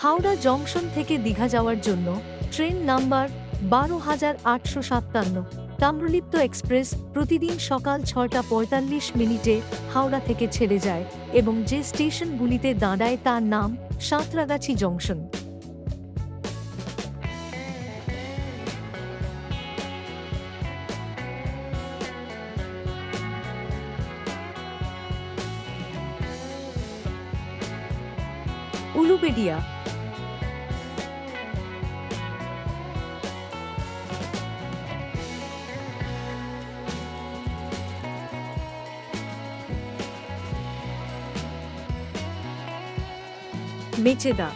Howrah junction থেকে দীঘা যাওয়ার জন্য ট্রেন নাম্বার ১২,৮৫৭ তাম্রলিপ্ত এক্সপ্রেস প্রতিদিন সকাল ৬টা ৪৫ মিনিটে হাওড়া থেকে ছেড়ে যায় এবং যে স্টেশনগুলিতে দাঁড়ায় তার নাম সাঁতরাগাছি জংশন। উলুবেড়িয়া, মেচেদা,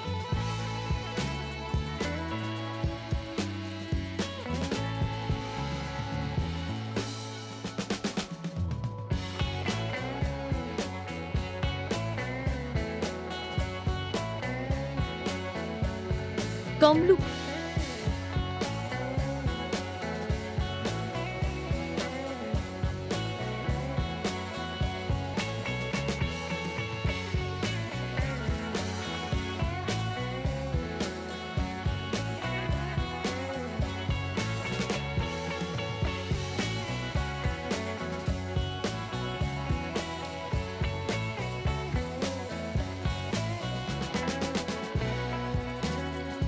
তমলুক,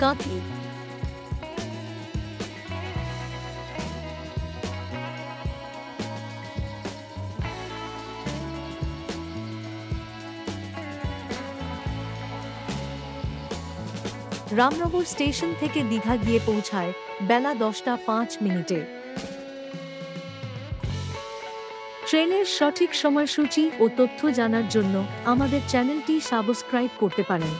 কাঁথি, রামনগর স্টেশন থেকে দীঘা গিয়ে পৌঁছায় বেলা 10টা 5 মিনিটে। ট্রেনের সঠিক সময়সূচি ও তথ্য জানার জন্য আমাদের চ্যানেলটি সাবস্ক্রাইব করতে পারেন।